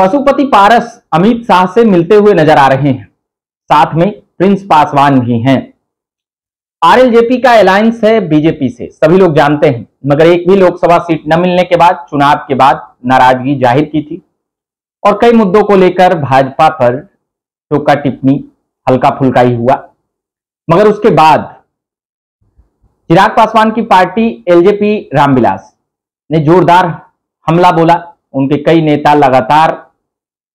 पशुपति पारस अमित शाह से मिलते हुए नजर आ रहे हैं, साथ में प्रिंस पासवान भी हैं। आरएलजेपी का अलायंस है बीजेपी से, सभी लोग जानते हैं, मगर एक भी लोकसभा सीट न मिलने के बाद चुनाव के बाद नाराजगी जाहिर की थी और कई मुद्दों को लेकर भाजपा पर टोका टिप्पणी हल्का फुल्का ही हुआ। मगर उसके बाद चिराग पासवान की पार्टी एलजेपी रामविलास ने जोरदार हमला बोला। उनके कई नेता लगातार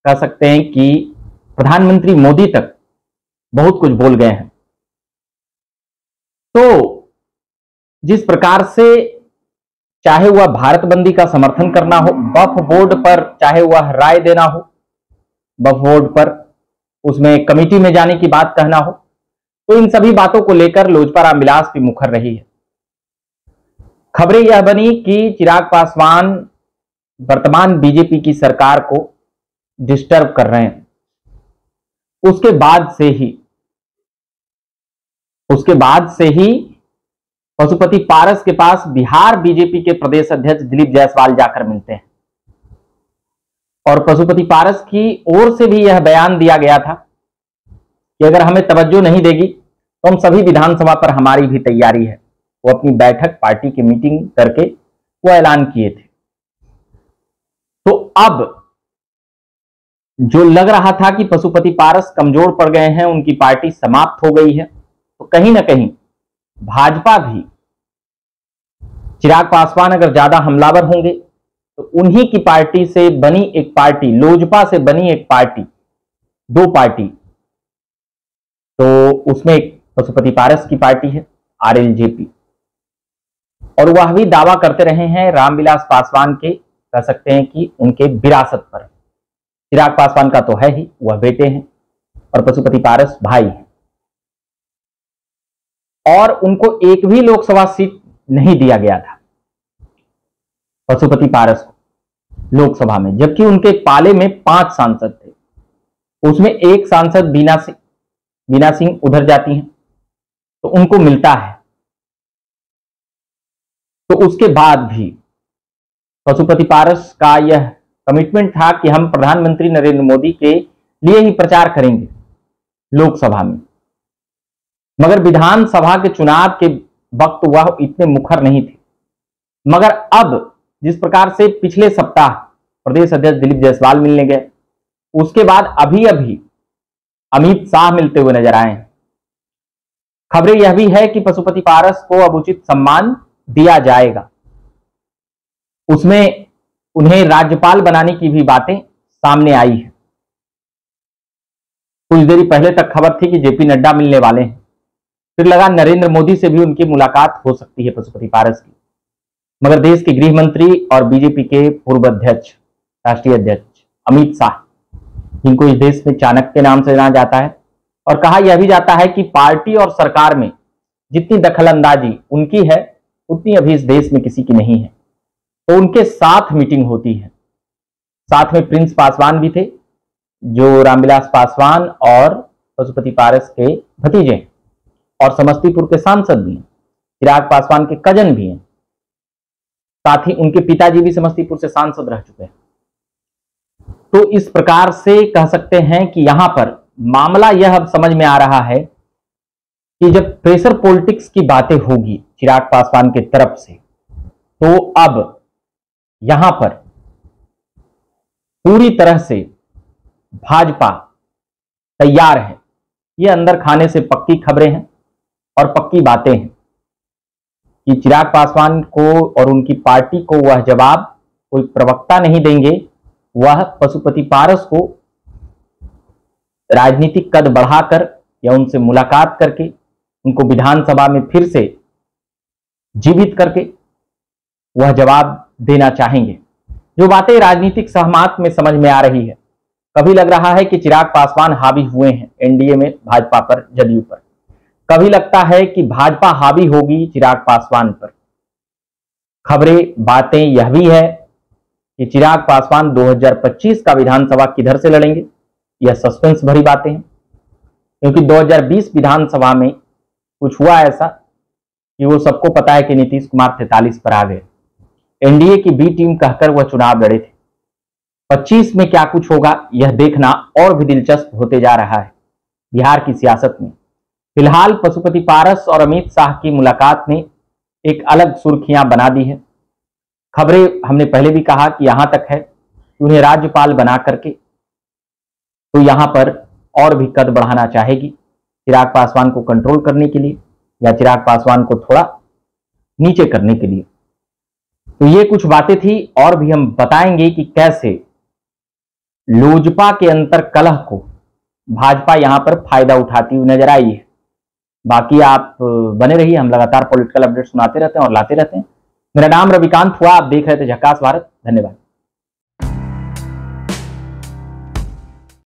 कह सकते हैं कि प्रधानमंत्री मोदी तक बहुत कुछ बोल गए हैं। तो जिस प्रकार से चाहे वह भारत बंदी का समर्थन करना हो, वक्फ बोर्ड पर चाहे वह राय देना हो, वक्फ बोर्ड पर उसमें कमेटी में जाने की बात कहना हो, तो इन सभी बातों को लेकर लोजपा रामविलास भी मुखर रही है। खबरें यह बनी कि चिराग पासवान वर्तमान बीजेपी की सरकार को डिस्टर्ब कर रहे हैं। उसके बाद से ही पशुपति पारस के पास बिहार बीजेपी के प्रदेश अध्यक्ष दिलीप जायसवाल जाकर मिलते हैं और पशुपति पारस की ओर से भी यह बयान दिया गया था कि अगर हमें तवज्जो नहीं देगी तो हम सभी विधानसभा पर हमारी भी तैयारी है। वो अपनी बैठक पार्टी की मीटिंग करके वो ऐलान किए थे। तो अब जो लग रहा था कि पशुपति पारस कमजोर पड़ गए हैं, उनकी पार्टी समाप्त हो गई है, तो कहीं ना कहीं भाजपा भी चिराग पासवान अगर ज्यादा हमलावर होंगे तो उन्हीं की पार्टी से बनी एक पार्टी, लोजपा से बनी एक पार्टी, दो पार्टी, तो उसमें एक पशुपति पारस की पार्टी है आरएलजेपी, और वह भी दावा करते रहे हैं रामविलास पासवान के, कह सकते हैं कि उनके विरासत पर। चिराग पासवान का तो है ही, वह बेटे हैं और पशुपति पारस भाई हैं, और उनको एक भी लोकसभा सीट नहीं दिया गया था पशुपति पारस को लोकसभा में, जबकि उनके पाले में 5 सांसद थे। उसमें एक सांसद बीना सिंह उधर जाती हैं तो उनको मिलता है। तो उसके बाद भी पशुपति पारस का यह कमिटमेंट था कि हम प्रधानमंत्री नरेंद्र मोदी के लिए ही प्रचार करेंगे लोकसभा में, मगर विधानसभा के चुनाव के वक्त वह इतने मुखर नहीं थे। मगर अब जिस प्रकार से पिछले सप्ताह प्रदेश अध्यक्ष दिलीप जायसवाल मिलने गए, उसके बाद अभी अमित शाह मिलते हुए नजर आए हैं। खबरें यह भी है कि पशुपति पारस को अब उचित सम्मान दिया जाएगा। उसमें उन्हें राज्यपाल बनाने की भी बातें सामने आई है। कुछ देर पहले तक खबर थी कि जेपी नड्डा मिलने वाले हैं, फिर लगा नरेंद्र मोदी से भी उनकी मुलाकात हो सकती है पशुपति पारस की। मगर देश के गृह मंत्री और बीजेपी के पूर्व अध्यक्ष, राष्ट्रीय अध्यक्ष अमित शाह, जिनको इस देश में चाणक्य के नाम से जाना जाता है, और कहा यह भी जाता है कि पार्टी और सरकार में जितनी दखलंदाजी उनकी है उतनी अभी इस देश में किसी की नहीं है। तो उनके साथ मीटिंग होती है। साथ में प्रिंस पासवान भी थे, जो रामविलास पासवान और पशुपति पारस के भतीजे हैं और समस्तीपुर के सांसद भी हैं, चिराग पासवान के कजन भी हैं। साथ ही उनके पिताजी भी समस्तीपुर से सांसद रह चुके हैं। तो इस प्रकार से कह सकते हैं कि यहां पर मामला यह अब समझ में आ रहा है कि जब प्रेशर पॉलिटिक्स की बातें होगी चिराग पासवान की तरफ से, तो अब यहां पर पूरी तरह से भाजपा तैयार है। ये अंदर खाने से पक्की खबरें हैं और पक्की बातें हैं कि चिराग पासवान को और उनकी पार्टी को वह जवाब कोई प्रवक्ता नहीं देंगे। वह पशुपति पारस को राजनीतिक कद बढ़ाकर या उनसे मुलाकात करके उनको विधानसभा में फिर से जीवित करके वह जवाब देना चाहेंगे। जो बातें राजनीतिक सहमत में समझ में आ रही है, कभी लग रहा है कि चिराग पासवान हावी हुए हैं एनडीए में भाजपा पर, जदयू पर, कभी लगता है कि भाजपा हावी होगी चिराग पासवान पर। खबरें बातें यह भी है कि चिराग पासवान 2025 का विधानसभा किधर से लड़ेंगे, यह सस्पेंस भरी बातें हैं, क्योंकि 2020 विधानसभा में कुछ हुआ ऐसा कि वो सबको पता है कि नीतीश कुमार 43 पर आ गए। एनडीए की बी टीम कहकर वह चुनाव लड़े थे, 25 में क्या कुछ होगा यह देखना और भी दिलचस्प होते जा रहा है बिहार की सियासत में। फिलहाल पशुपति पारस और अमित शाह की मुलाकात ने एक अलग सुर्खियां बना दी है। खबरें हमने पहले भी कहा कि यहां तक है कि उन्हें राज्यपाल बना करके तो यहां पर और भी कद बढ़ाना चाहेगी चिराग पासवान को कंट्रोल करने के लिए या चिराग पासवान को थोड़ा नीचे करने के लिए। तो ये कुछ बातें थी और भी हम बताएंगे कि कैसे लोजपा के अंतर कलह को भाजपा यहां पर फायदा उठाती हुई नजर आई है। बाकी आप बने रहिए, हम लगातार पॉलिटिकल अपडेट सुनाते रहते हैं और लाते रहते हैं। मेरा नाम रविकांत हुआ, आप देख रहे थे झकास भारत। धन्यवाद।